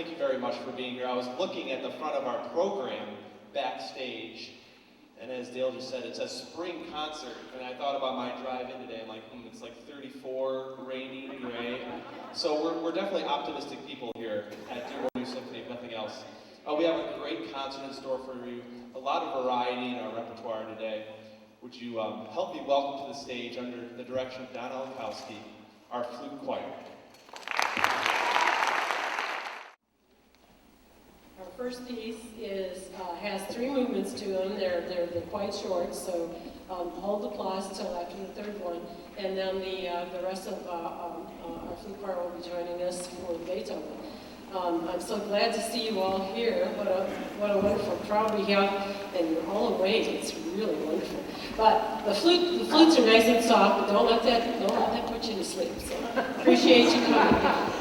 thank you very much for being here. I was looking at the front of our program backstage, and as Dale just said, it says spring concert, and I thought about my drive in today. I'm like, it's like 34, rainy, gray. So we're definitely optimistic people here at Dearborn Youth Symphony, if nothing else. We have a great concert in store for you, a lot of variety in our repertoire today. Would you help me welcome to the stage, under the direction of Don Olkowski, our flute choir. Our first piece has 3 movements to them. They're quite short, so hold applause till after the 3rd one, and then the rest of our flute choir will be joining us for Beethoven. I'm so glad to see you all here. What a wonderful crowd we have, and you're all awake. It's really wonderful. But the flutes are nice and soft, but don't let that put you to sleep. So appreciate you coming.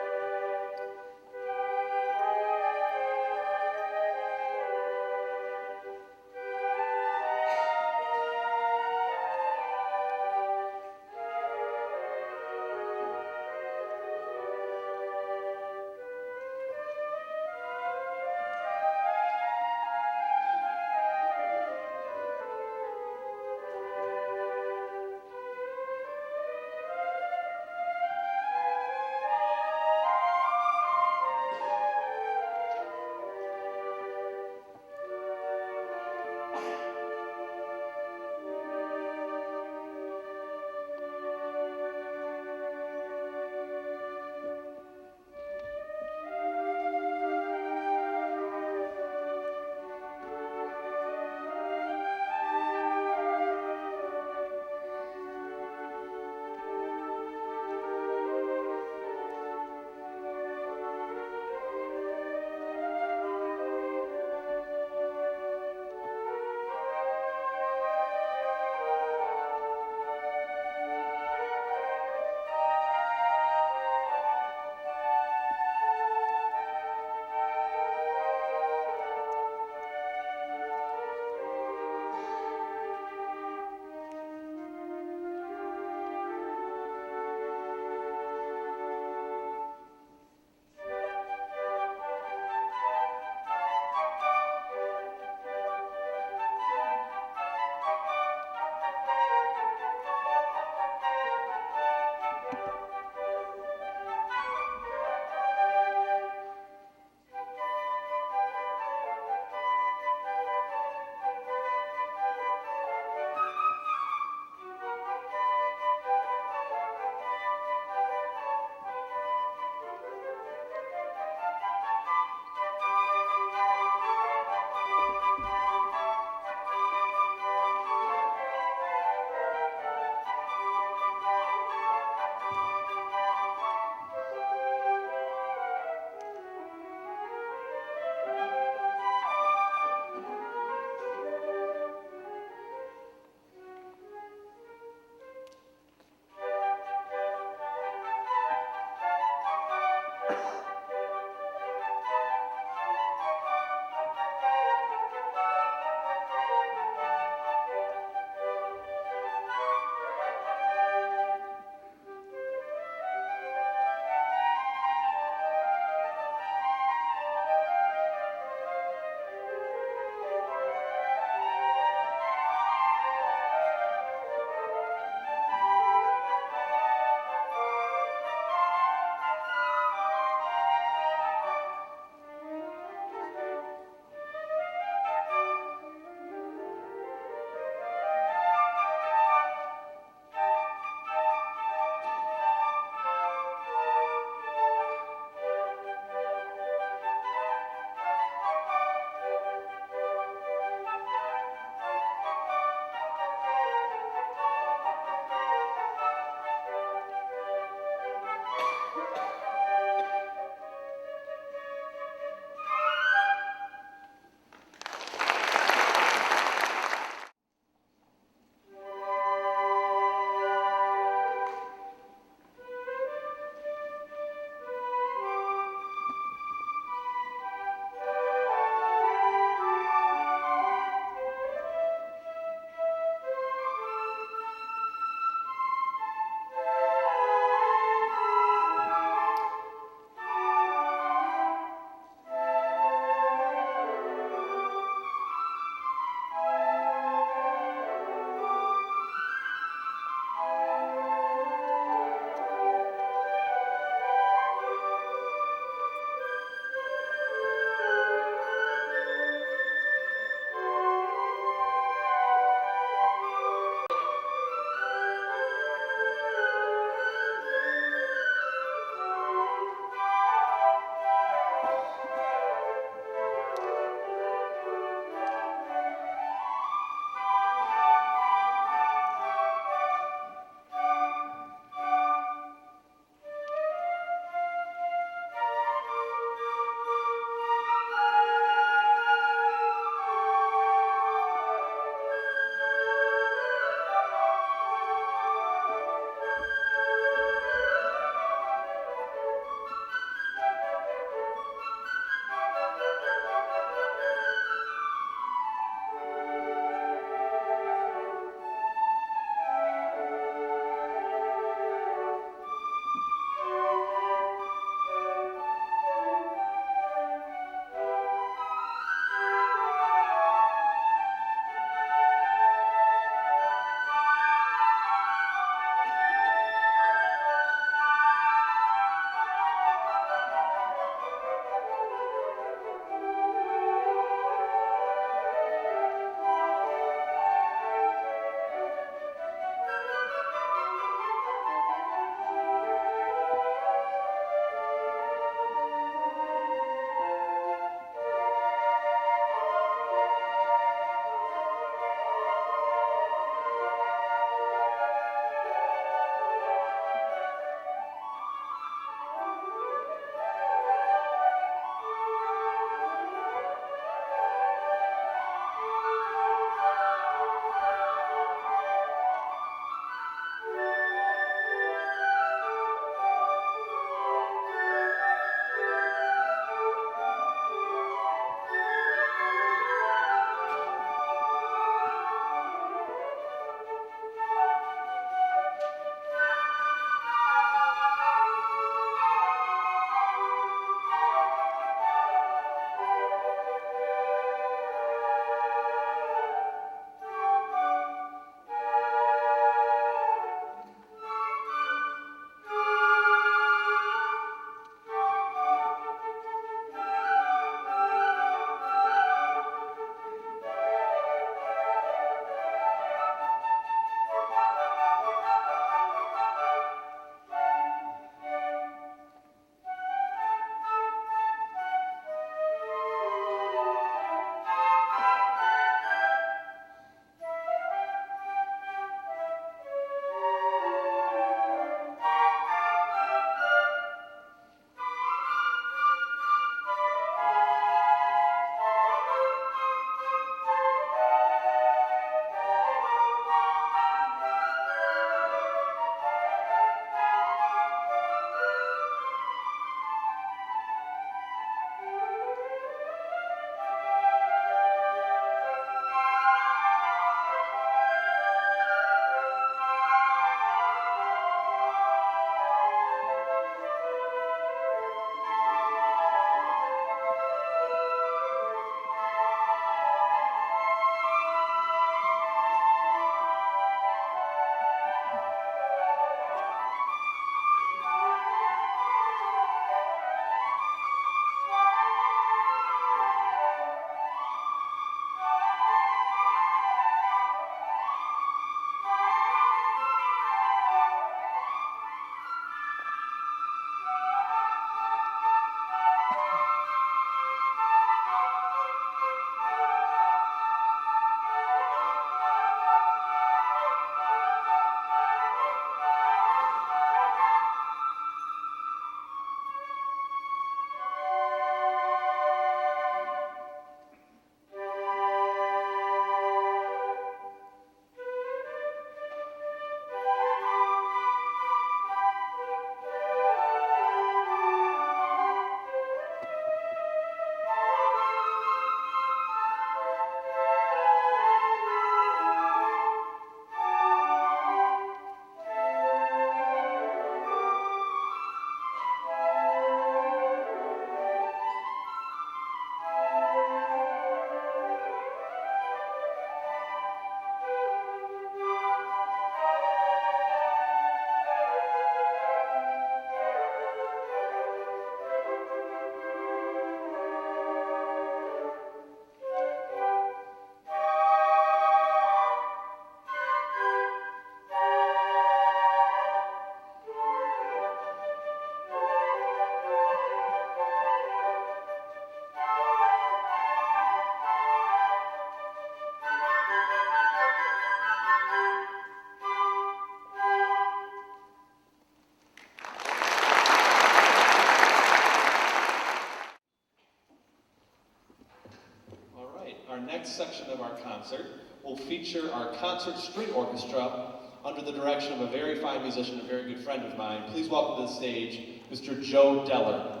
next section of our concert will feature our concert string orchestra under the direction of a very fine musician, a very good friend of mine. Please welcome to the stage, Mr. Joe Deller.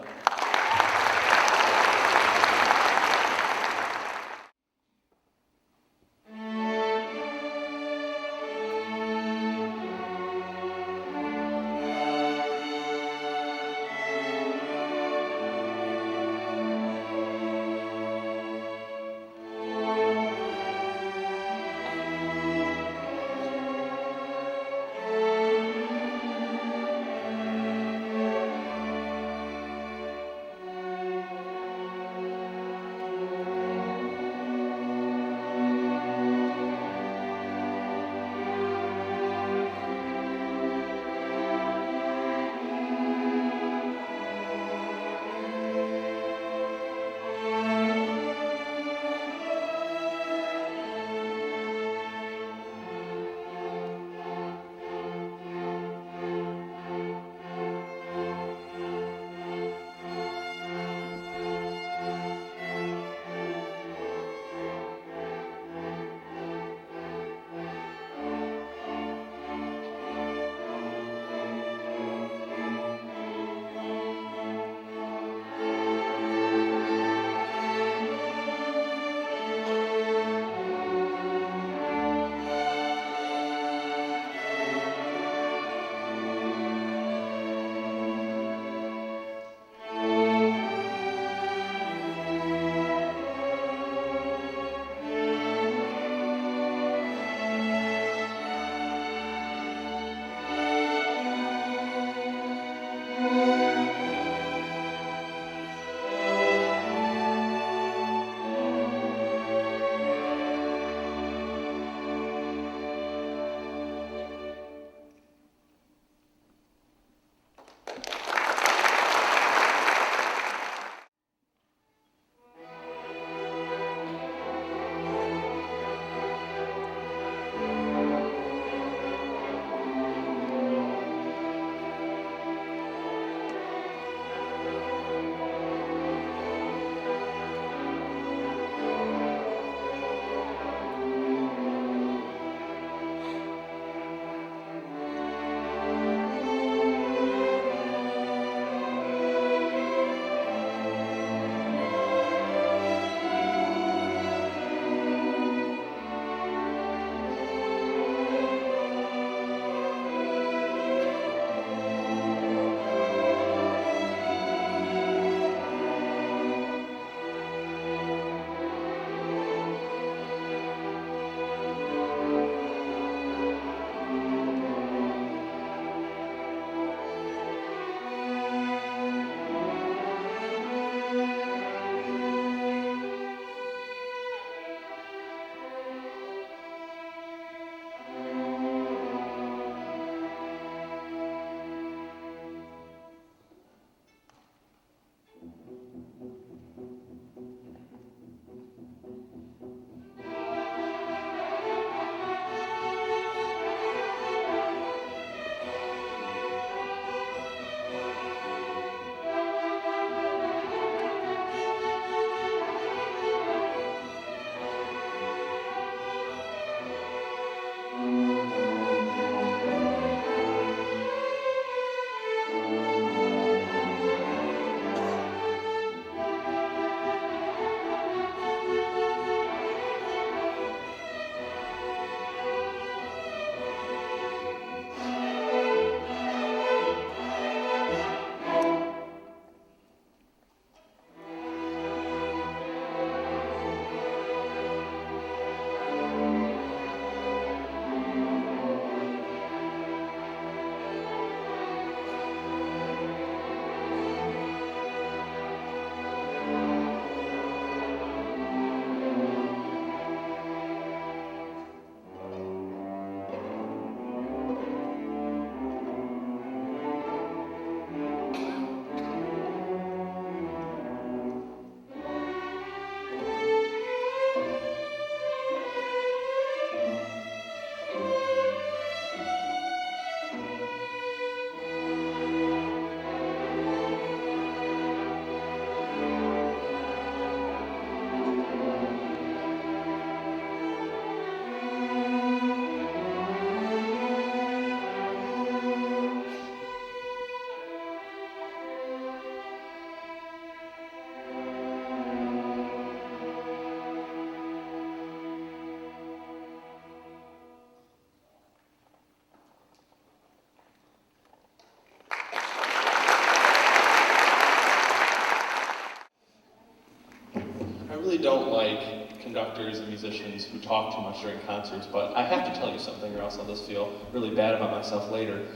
don't like conductors and musicians who talk too much during concerts, but I have to tell you something or else I'll just feel really bad about myself later.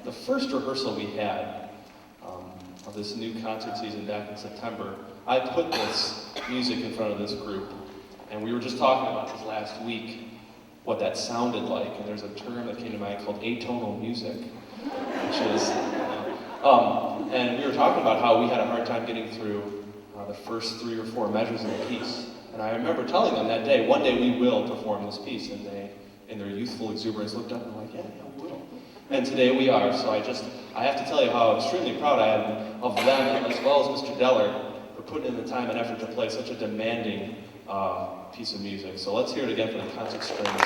The first rehearsal we had of this new concert season back in September, I put this music in front of this group, and we were just talking about this last week, what that sounded like, and there's a term that came to mind called atonal music, which is, and we were talking about how we had a hard time getting through the first 3 or 4 measures of the piece. And I remember telling them that day, one day we will perform this piece, and they, in their youthful exuberance, looked up and were like, yeah, we will. And today we are, so I have to tell you how extremely proud I am of them, as well as Mr. Deller, for putting in the time and effort to play such a demanding piece of music. So let's hear it again for the concert strings.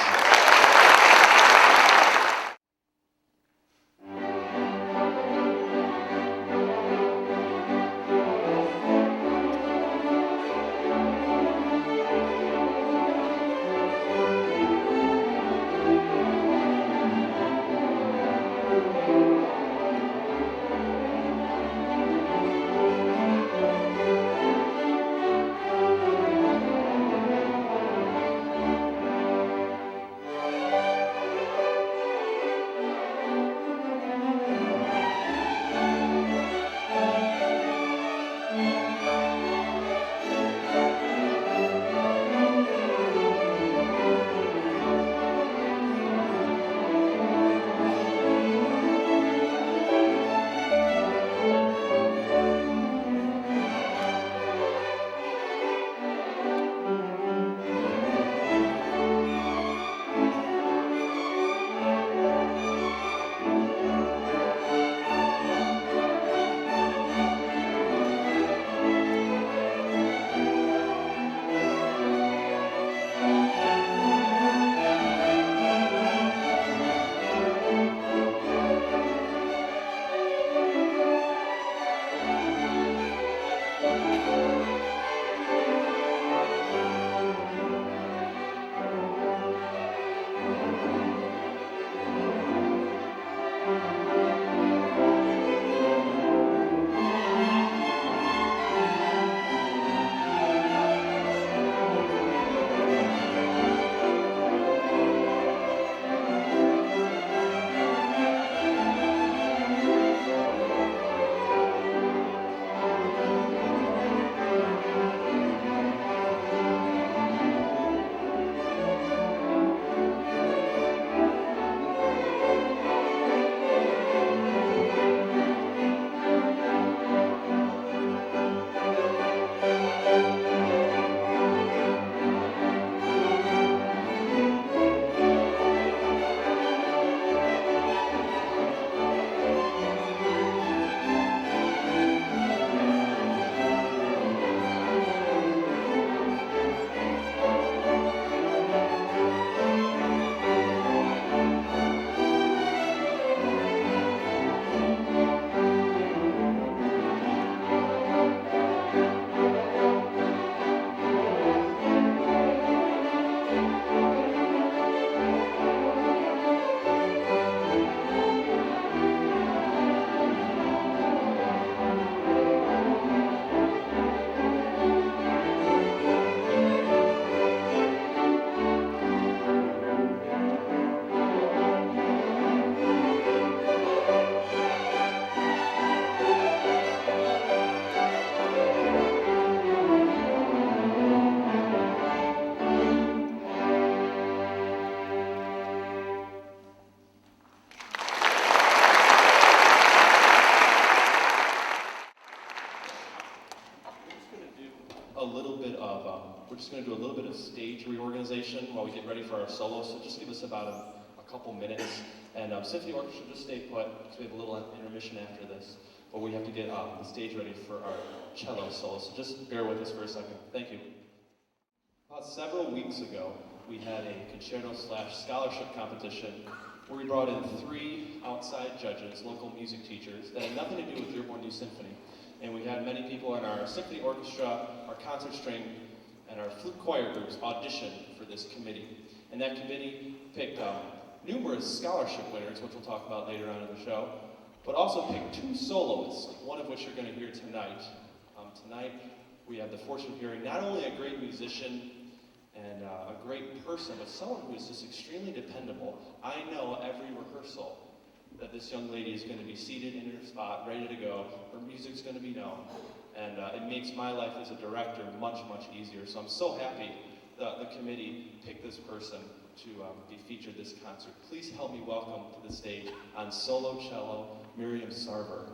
We're just going to do a little bit of stage reorganization while we get ready for our solo, so just give us about a couple minutes. And Symphony Orchestra, just stay put, because we have a little intermission after this. But we have to get the stage ready for our cello solo, so just bear with us for a second. Thank you. About several weeks ago, we had a concerto/scholarship competition where we brought in 3 outside judges, local music teachers, that had nothing to do with Dearborn Youth Symphony. And we had many people in our symphony orchestra, our concert string, and our flute choir groups audition for this committee. And that committee picked numerous scholarship winners, which we'll talk about later on in the show, but also picked 2 soloists, one of which you're going to hear tonight. Tonight, we have the fortune of hearing not only a great musician and a great person, but someone who is just extremely dependable. I know every rehearsal that this young lady is going to be seated in her spot, ready to go. Her music's going to be known. And it makes my life as a director much, much easier. So I'm so happy the committee picked this person to be featured this concert. Please help me welcome to the stage on solo cello, Miriam Sarver.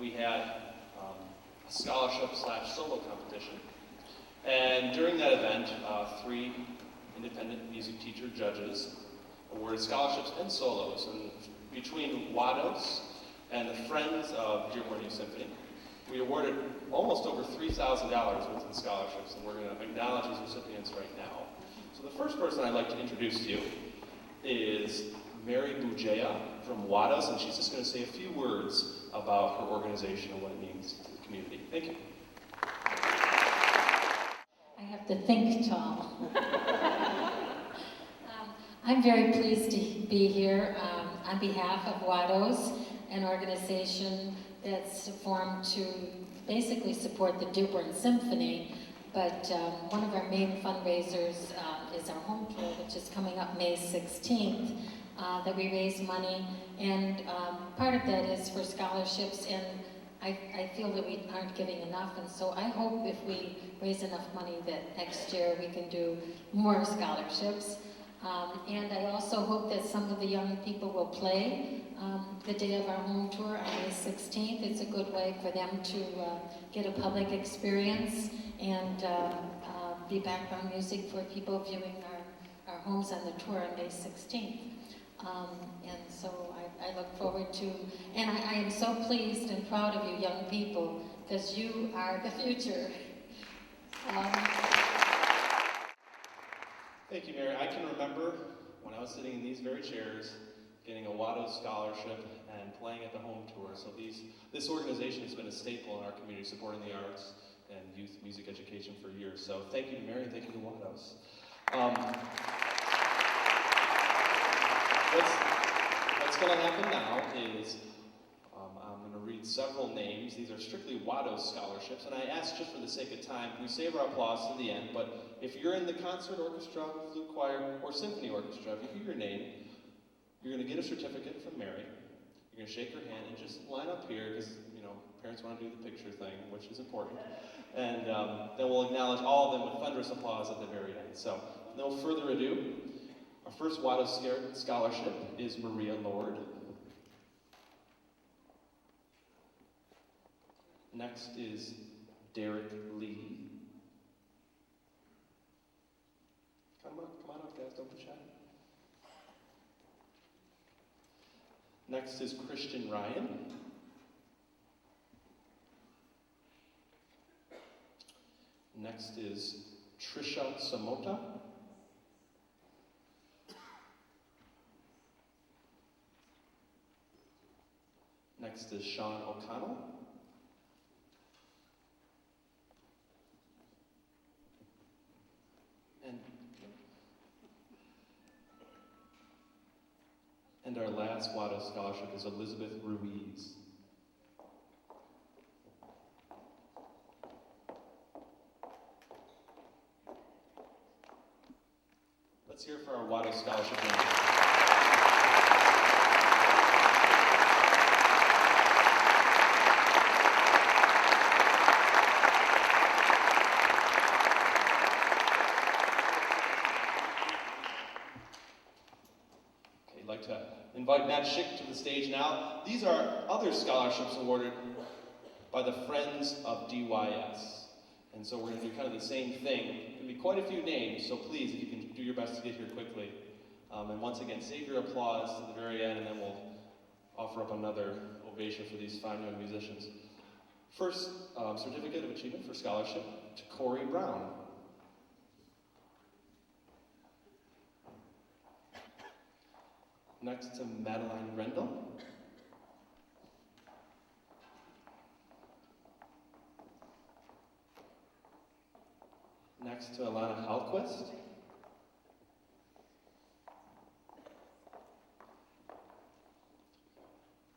we had a scholarship/solo competition. And during that event, 3 independent music teacher judges awarded scholarships and solos. And between Guido's and the Friends of Dearborn Youth Symphony, We awarded almost over $3,000 worth of scholarships, and we're going to acknowledge these recipients right now. So the first person I'd like to introduce to you is Mary Bujaya from Wados, and she's just going to say a few words about her organization and what it means to the community. Thank you. I have to think tall. I'm very pleased to be here on behalf of Wados, an organization that's formed to basically support the Dearborn Symphony, but one of our main fundraisers is our home tour, which is coming up May 16th, that we raise money, and part of that is for scholarships, and I feel that we aren't giving enough, and so I hope if we raise enough money that next year we can do more scholarships. And I also hope that some of the young people will play the day of our home tour on May 16th. It's a good way for them to get a public experience and be background music for people viewing our homes on the tour on May 16th. And so I look forward to, and I am so pleased and proud of you young people, because you are the future. Thank you, Mary. I can remember when I was sitting in these very chairs, getting a Wados scholarship and playing at the home tour. So this organization has been a staple in our community, supporting the arts and youth music education for years. So thank you to Mary, thank you to Wados. What's going to happen now is I'm going to read several names. These are strictly Wados scholarships, and I ask just for the sake of time, we save our applause to the end, but if you're in the concert orchestra, flute choir, or symphony orchestra, if you hear your name, you're going to get a certificate from Mary. You're going to shake her hand and just line up here, because parents want to do the picture thing, which is important. And then we'll acknowledge all of them with thunderous applause at the very end. So, no further ado, our first Wados scholarship is Maria Lord. Next is Derek Lee. Come on up, guys, don't be shy. Next is Christian Ryan. Next is Trisha Samota. Next is Sean O'Connell. And our last Wados scholarship is Elizabeth Ruiz. Let's hear it for our Wados scholarship winners. Invite Matt Schick to the stage now. These are other scholarships awarded by the Friends of DYS. And so we're going to do kind of the same thing. There's going to be quite a few names, so please, if you can do your best to get here quickly. And once again, save your applause to the very end, and then we'll offer up another ovation for these fine young musicians. First, Certificate of Achievement for Scholarship to Corey Brown. Next to Madeline Rendell. Next to Alana Halquist.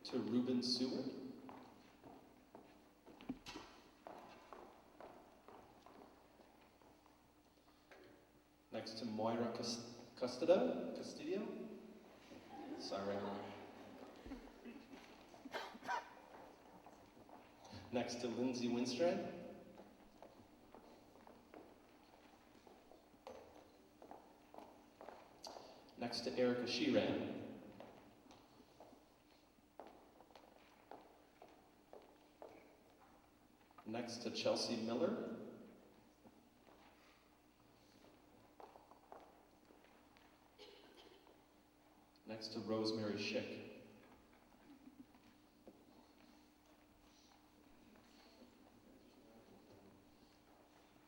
To Ruben Seward. Next to Moira Castillo. Sorry. Next to Lindsay Winstrand. Next to Erica Sheeran. Next to Chelsea Miller. Next to Rosemary Schick.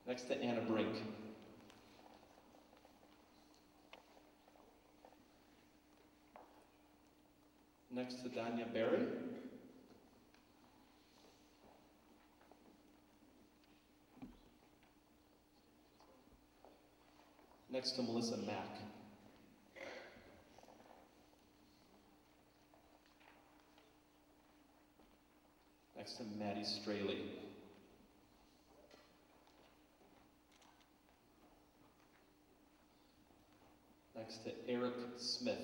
Next to Anna Brink. Next to Danya Berry. Next to Melissa Mack. Next to Maddie Straley. Next to Eric Smith.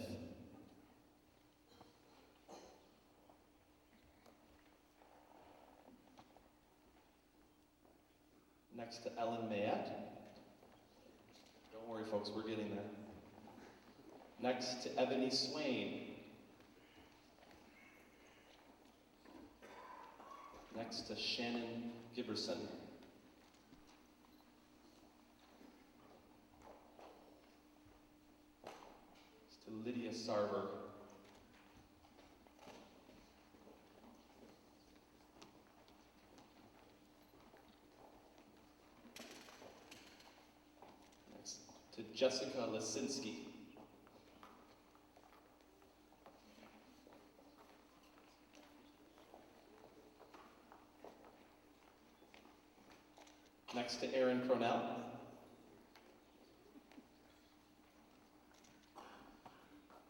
Next to Ellen Mayette. Don't worry, folks, we're getting there. Next to Ebony Swain. Next to Shannon Giberson. Next to Lydia Sarver. Next to Jessica Lisinski. Next to Aaron Cronell.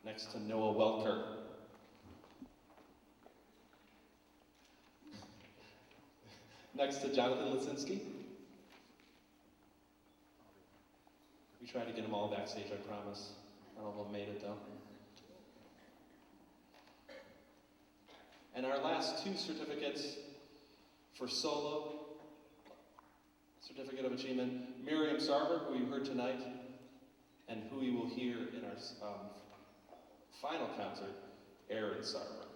Next to Noah Welker. Next to Jonathan Lisinski. We tried to get them all backstage, I promise. I don't know if I've made it though. And our last two certificates for solo Certificate of Achievement, Miriam Sarver, who you heard tonight, and who you will hear in our final concert, Aaron Sarver.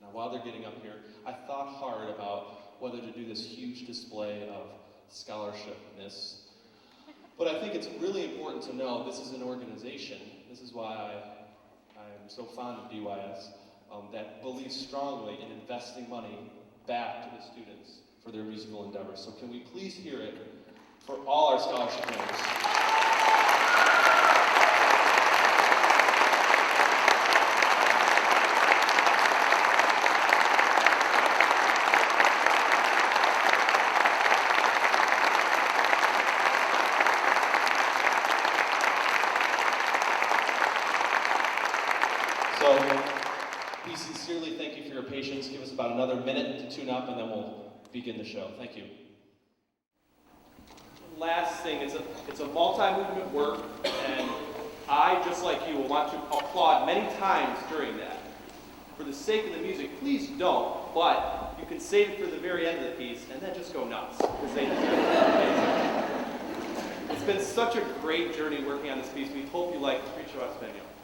Now, while they're getting up here, I thought hard about whether to do this huge display of scholarshipness, but I think it's really important to know this is an organization. This is why I'm so fond of DYS, that believes strongly in investing money back to the students for their musical endeavors. So can we please hear it for all our scholarship winners? So, we sincerely thank you for your patience. Give us about another minute to tune up and then we'll begin the show. Thank you. Last thing, it's a multi-movement work, and I, just like you, will want to applaud many times during that. For the sake of the music, please don't, but you can save it for the very end of the piece and then just go nuts, because they deserve it. It's been such a great journey working on this piece. We hope you like Capriccio Espanol.